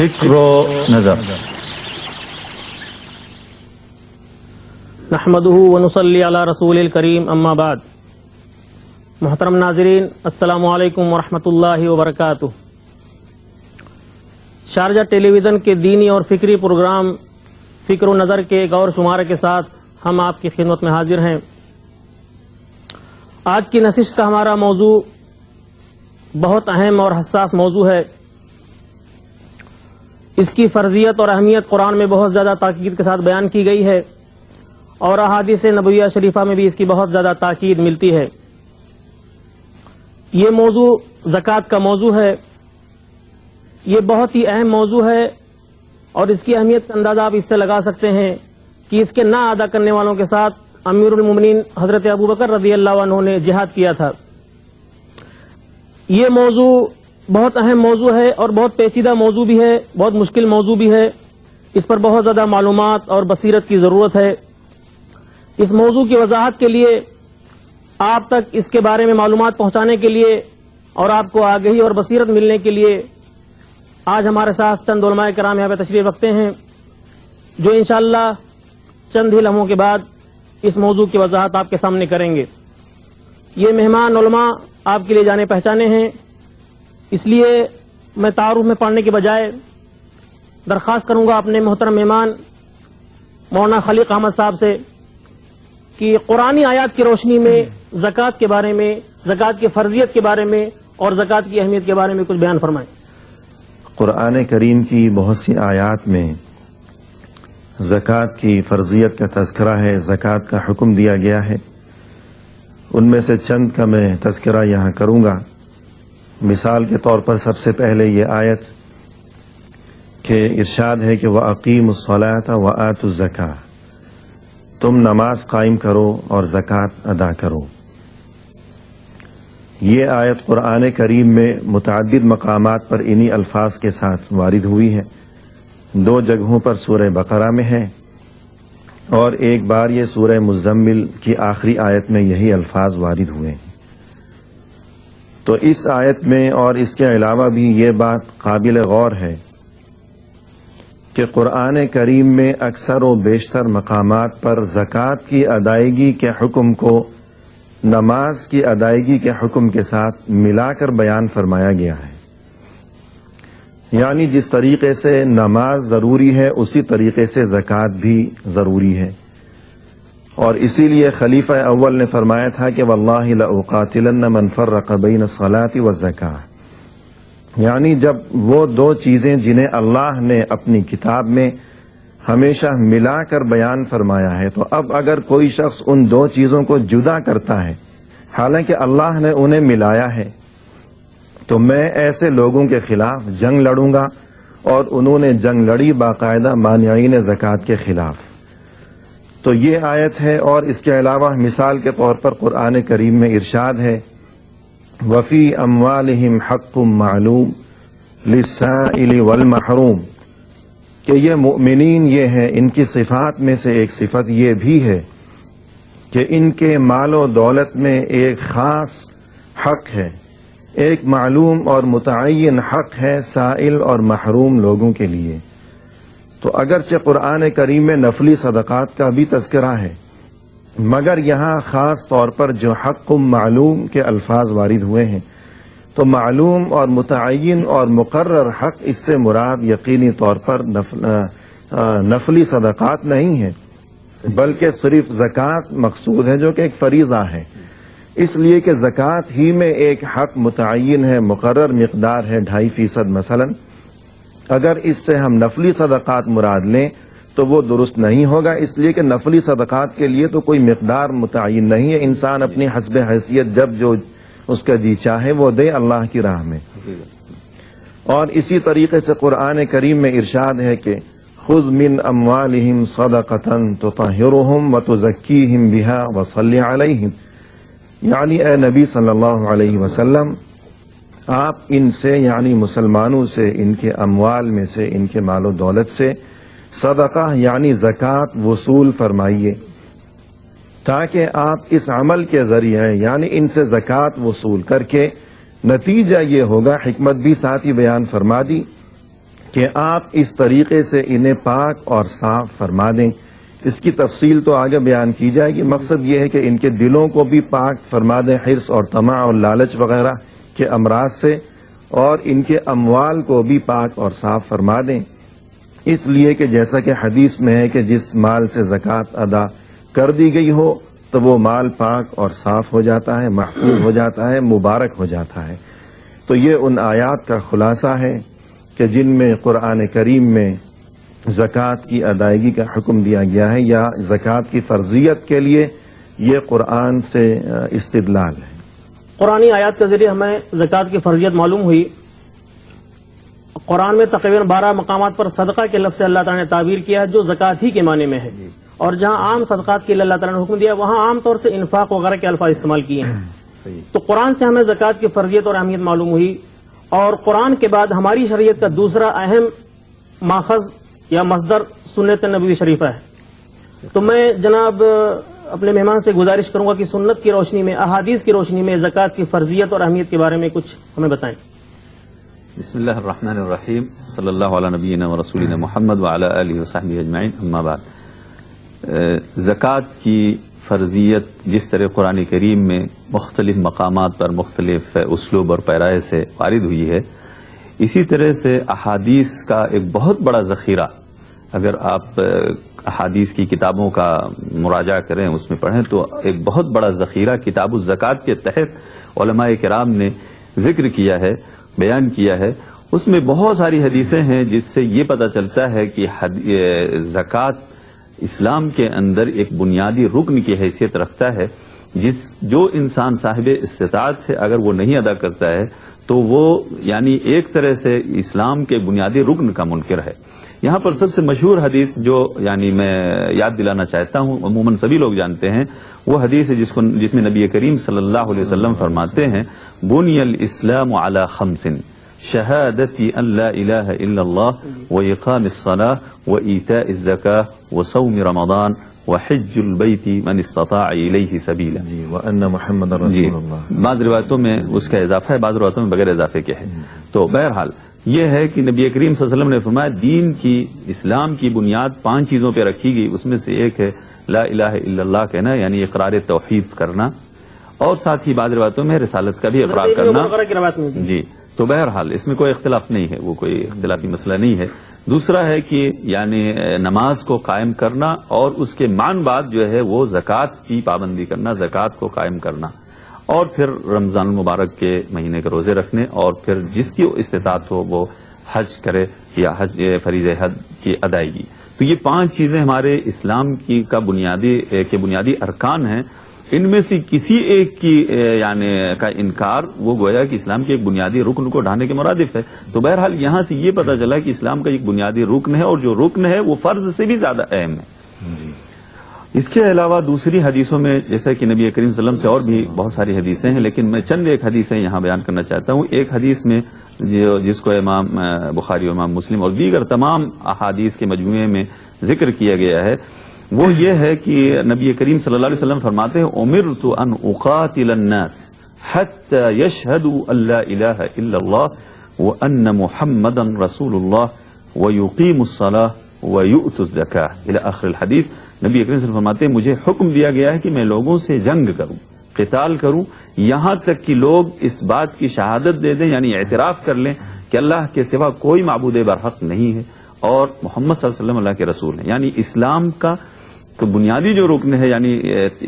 فکر و نظر. نحمده ونصلي على رسول الکریم اما بعد. محترم ناظرین، السلام علیکم ورحمۃ اللہ وبرکاتہ. شارجہ ٹیلی ویژن کے دینی اور فکری پروگرام فکر و نظر کے ایک اور شمارے کے ساتھ ہم آپ کی خدمت میں حاضر ہیں. آج کی نشست کا ہمارا موضوع بہت اہم اور حساس موضوع ہے. اس کی فرضیت اور اہمیت قرآن میں بہت زیادہ تاکید کے ساتھ بیان کی گئی ہے اور احادیث نبویہ شریفہ میں بھی اس کی بہت زیادہ تاکید ملتی ہے. یہ موضوع زکوٰۃ کا موضوع ہے. یہ بہت ہی اہم موضوع ہے اور اس کی اہمیت کا اندازہ آپ اس سے لگا سکتے ہیں کہ اس کے نہ ادا کرنے والوں کے ساتھ امیر المومنین حضرت ابوبکر رضی اللہ عنہ نے جہاد کیا تھا. یہ موضوع بہت اہم موضوع ہے اور بہت پیچیدہ موضوع بھی ہے، بہت مشکل موضوع بھی ہے. اس پر بہت زیادہ معلومات اور بصیرت کی ضرورت ہے. اس موضوع کی وضاحت کے لیے، آپ تک اس کے بارے میں معلومات پہنچانے کے لیے اور آپ کو آگہی اور بصیرت ملنے کے لیے آج ہمارے ساتھ چند علماء کرام یہاں پہ تشریف رکھتے ہیں جو انشاءاللہ چند ہی لمحوں کے بعد اس موضوع کی وضاحت آپ کے سامنے کریں گے. یہ مہمان علماء آپ کے لیے جانے پہچانے ہیں، اس لیے میں تعارف میں پڑھنے کے بجائے درخواست کروں گا اپنے محترم مہمان مولانا خلیق احمد صاحب سے کہ قرآنی آیات کی روشنی میں زکوٰۃ کے بارے میں، زکوٰۃ کی فرضیت کے بارے میں اور زکوٰۃ کی اہمیت کے بارے میں کچھ بیان فرمائیں. قرآن کریم کی بہت سی آیات میں زکوٰۃ کی فرضیت کا تذکرہ ہے، زکوٰۃ کا حکم دیا گیا ہے. ان میں سے چند کا میں تذکرہ یہاں کروں گا. مثال کے طور پر سب سے پہلے یہ آیت کہ ارشاد ہے کہ وَأَقِيمُوا الصَّلَاةَ وَآتُوا الزَّكَاةَ، تم نماز قائم کرو اور زکوٰۃ ادا کرو. یہ آیت قرآن کریم میں متعدد مقامات پر انہی الفاظ کے ساتھ وارد ہوئی ہے. 2 جگہوں پر سورہ بقرہ میں ہے اور ایک بار یہ سورہ مزمل کی آخری آیت میں یہی الفاظ وارد ہوئے ہیں. تو اس آیت میں اور اس کے علاوہ بھی یہ بات قابل غور ہے کہ قرآن کریم میں اکثر و بیشتر مقامات پر زکوٰۃ کی ادائیگی کے حکم کو نماز کی ادائیگی کے حکم کے ساتھ ملا کر بیان فرمایا گیا ہے. یعنی جس طریقے سے نماز ضروری ہے اسی طریقے سے زکوٰۃ بھی ضروری ہے. اور اسی لیے خلیفہ اول نے فرمایا تھا کہ واللہ لأقاتلن من فرق بین الصلاة والزکاة، یعنی جب وہ 2 چیزیں جنہیں اللہ نے اپنی کتاب میں ہمیشہ ملا کر بیان فرمایا ہے، تو اب اگر کوئی شخص ان 2 چیزوں کو جدا کرتا ہے حالانکہ اللہ نے انہیں ملایا ہے، تو میں ایسے لوگوں کے خلاف جنگ لڑوں گا. اور انہوں نے جنگ لڑی باقاعدہ مانعین زکوٰۃ کے خلاف. تو یہ آیت ہے. اور اس کے علاوہ مثال کے طور پر قرآن کریم میں ارشاد ہے وَفِي أَمْوَالِهِمْ حَقٌّ مَعْلُومٌ لِلسَّائِلِ وَالْمَحْرُومِ، کہ یہ مؤمنین یہ ہیں، ان کی صفات میں سے ایک صفت یہ بھی ہے کہ ان کے مال و دولت میں ایک خاص حق ہے، ایک معلوم اور متعین حق ہے سائل اور محروم لوگوں کے لیے. تو اگرچہ قرآن کریم میں نفلی صدقات کا بھی تذکرہ ہے، مگر یہاں خاص طور پر جو حق معلوم کے الفاظ وارد ہوئے ہیں، تو معلوم اور متعین اور مقرر حق اس سے مراد یقینی طور پر نفلی صدقات نہیں ہے، بلکہ صرف زکوٰۃ مقصود ہے جو کہ ایک فریضہ ہے. اس لیے کہ زکوٰۃ ہی میں ایک حق متعین ہے، مقرر مقدار ہے 2.5% مثلا. اگر اس سے ہم نفلی صدقات مراد لیں تو وہ درست نہیں ہوگا، اس لیے کہ نفلی صدقات کے لیے تو کوئی مقدار متعین نہیں ہے. انسان اپنی حسب حیثیت جب جو اس کا جی چاہے وہ دے اللہ کی راہ میں. اور اسی طریقے سے قرآن کریم میں ارشاد ہے کہ خذ من اموالہم صدقۃ تطہرہم وتزکیہم بہا وصلی علیہم، یعنی اے نبی صلی اللہ علیہ وسلم آپ ان سے یعنی مسلمانوں سے ان کے اموال میں سے، ان کے مال و دولت سے صدقہ یعنی زکوٰۃ وصول فرمائیے تاکہ آپ اس عمل کے ذریعے یعنی ان سے زکوٰۃ وصول کر کے نتیجہ یہ ہوگا، حکمت بھی ساتھ ہی بیان فرما دی کہ آپ اس طریقے سے انہیں پاک اور صاف فرما دیں. اس کی تفصیل تو آگے بیان کی جائے گی. مقصد یہ ہے کہ ان کے دلوں کو بھی پاک فرما دیں حرص اور طمع اور لالچ وغیرہ کے امراض سے، اور ان کے اموال کو بھی پاک اور صاف فرما دیں. اس لیے کہ جیسا کہ حدیث میں ہے کہ جس مال سے زکوٰۃ ادا کر دی گئی ہو تو وہ مال پاک اور صاف ہو جاتا ہے، محفوظ ہو جاتا ہے، مبارک ہو جاتا ہے. تو یہ ان آیات کا خلاصہ ہے کہ جن میں قرآن کریم میں زکوٰۃ کی ادائیگی کا حکم دیا گیا ہے، یا زکوٰۃ کی فرضیت کے لیے یہ قرآن سے استدلال ہے. قرآنی آیات کے ذریعے ہمیں زکوٰۃ کی فرضیت معلوم ہوئی. قرآن میں تقریباً 12 مقامات پر صدقہ کے لفظ سے اللہ تعالیٰ نے تعبیر کیا ہے جو زکوٰۃ ہی کے معنی میں ہے، اور جہاں عام صدقات کے لیے اللہ تعالیٰ نے حکم دیا وہاں عام طور سے انفاق وغیرہ کے الفاظ استعمال کیے ہیں. تو قرآن سے ہمیں زکوٰۃ کی فرضیت اور اہمیت معلوم ہوئی، اور قرآن کے بعد ہماری شریعت کا دوسرا اہم ماخذ یا مصدر سنت نبوی شریفہ ہے. تو میں جناب اپنے مہمان سے گزارش کروں گا کہ سنت کی روشنی میں، احادیث کی روشنی میں زکوٰۃ کی فرضیت اور اہمیت کے بارے میں کچھ ہمیں بتائیں. بسم اللہ الرحمن الرحیم، صلی اللہ علی نبینا و رسولنا محمد وعلی آلہ وصحبہ اجمعین. اما بعد، زکوٰۃ کی فرضیت جس طرح قرآن کریم میں مختلف مقامات پر مختلف اسلوب اور پیرائے سے وارد ہوئی ہے، اسی طرح سے احادیث کا ایک بہت بڑا ذخیرہ، اگر آپ احادیث کی کتابوں کا مراجعہ کریں، اس میں پڑھیں، تو ایک بہت بڑا ذخیرہ کتاب الزکوٰۃ کے تحت علماء کرام نے ذکر کیا ہے، بیان کیا ہے. اس میں بہت ساری حدیثیں ہیں جس سے یہ پتہ چلتا ہے کہ زکوٰۃ اسلام کے اندر ایک بنیادی رکن کی حیثیت رکھتا ہے. جو انسان صاحب استطاعت ہے اگر وہ نہیں ادا کرتا ہے تو وہ یعنی ایک طرح سے اسلام کے بنیادی رکن کا منکر ہے. یہاں پر سب سے مشہور حدیث جو یعنی میں یاد دلانا چاہتا ہوں، عموماً سبھی لوگ جانتے ہیں، وہ حدیث ہے جس میں نبی کریم صلی اللہ علیہ وسلم فرماتے ہیں: بنی الاسلام علی خمس، شہادتی ان لا الہ الا اللہ واقام الصلاة وایتاء الزکاة وصوم رمضان وحج البیت من استطاع الیہ سبیلا. وان محمد رسول اللہ. بعض روایتوں میں اس کا اضافہ ہے، بعض روایتوں میں بغیر اضافے کے ہے. تو بہرحال یہ ہے کہ نبی کریم صلی اللہ علیہ وسلم نے فرمایا دین کی، اسلام کی بنیاد 5 چیزوں پہ رکھی گئی. اس میں سے ایک ہے لا الہ الا اللہ کہنا، یعنی اقرار توحید کرنا، اور ساتھ ہی بعض روایتوں میں رسالت کا بھی اقرار کرنا. جی، تو بہرحال اس میں کوئی اختلاف نہیں ہے، وہ کوئی اختلافی مسئلہ نہیں ہے. دوسرا ہے کہ یعنی نماز کو قائم کرنا، اور اس کے مان بعد جو ہے وہ زکوٰۃ کی پابندی کرنا، زکوٰۃ کو قائم کرنا، اور پھر رمضان المبارک کے مہینے کے روزے رکھنے، اور پھر جس کی استطاعت ہو وہ حج کرے یا حج فریضہ حج کی ادائیگی. تو یہ 5 چیزیں ہمارے اسلام کی بنیادی ارکان ہیں. ان میں سے کسی ایک کی یعنی کا انکار وہ گویا کہ اسلام کے ایک بنیادی رکن کو ڈھانے کے مرادف ہے. تو بہرحال یہاں سے یہ پتہ چلا کہ اسلام کا ایک بنیادی رکن ہے، اور جو رکن ہے وہ فرض سے بھی زیادہ اہم ہے. اس کے علاوہ دوسری حدیثوں میں جیسا کہ نبی کریم صلی اللہ علیہ وسلم سے اور بھی بہت ساری حدیثیں ہیں، لیکن میں چند ایک حدیثیں یہاں بیان کرنا چاہتا ہوں. ایک حدیث میں جس کو امام بخاری و امام مسلم اور دیگر تمام احادیث کے مجموعے میں ذکر کیا گیا ہے، وہ یہ ہے کہ نبی کریم صلی اللہ علیہ وسلم فرماتے ہیں: امرت ان اقاتل الناس حتى يشهدوا ان لا اله الا الله وان محمدا رسول الله ويقيموا الصلاه ويؤتوا الزكاه الى اخر الحديث. نبی کریم صلی اللہ علیہ وسلم فرماتے ہیں مجھے حکم دیا گیا ہے کہ میں لوگوں سے جنگ کروں، قتال کروں، یہاں تک کہ لوگ اس بات کی شہادت دے دیں، یعنی اعتراف کر لیں کہ اللہ کے سوا کوئی معبود برحق نہیں ہے اور محمد صلی اللہ علیہ وسلم اللہ کے رسول ہیں. یعنی اسلام کا تو بنیادی جو رکن ہے یعنی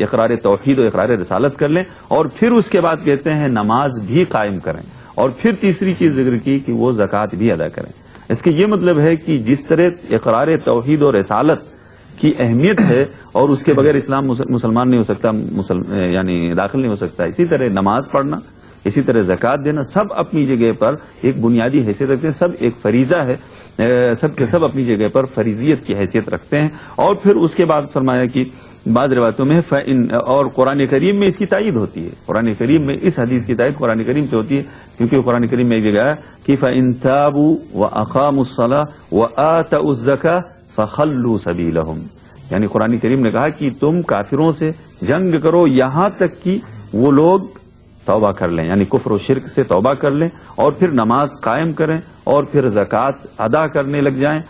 اقرار توحید و اقرار رسالت کر لیں، اور پھر اس کے بعد کہتے ہیں نماز بھی قائم کریں، اور پھر تیسری چیز ذکر کی کہ وہ زکوٰۃ بھی ادا کریں. اس کے یہ مطلب ہے کہ جس طرح اقرار توحید و رسالت کی اہمیت ہے اور اس کے بغیر اسلام مسلمان نہیں ہو سکتا، یعنی داخل نہیں ہو سکتا، اسی طرح نماز پڑھنا، اسی طرح زکوٰۃ دینا، سب اپنی جگہ پر ایک بنیادی حیثیت رکھتے ہیں، سب ایک فریضہ ہے، سب کے سب اپنی جگہ پر فریضیت کی حیثیت رکھتے ہیں. اور پھر اس کے بعد فرمایا کہ بعض روایتوں میں اور قرآن کریم میں اس کی تائید ہوتی ہے. قرآن کریم میں اس حدیث کی تائید قرآن کریم سے ہوتی ہے، کیونکہ قرآن کریم میں ایک جگہ ہے کہ فَإِن تَابُوا وَأَقَامُوا الصَّلَاةَ وَآتَوُا الزَّكَاةَ فَخَلُّوا سَبِيلَهُمْ. یعنی قرآن کریم نے کہا کہ تم کافروں سے جنگ کرو یہاں تک کہ وہ لوگ توبہ کر لیں، یعنی کفر و شرک سے توبہ کر لیں اور پھر نماز قائم کریں اور پھر زکوٰۃ ادا کرنے لگ جائیں.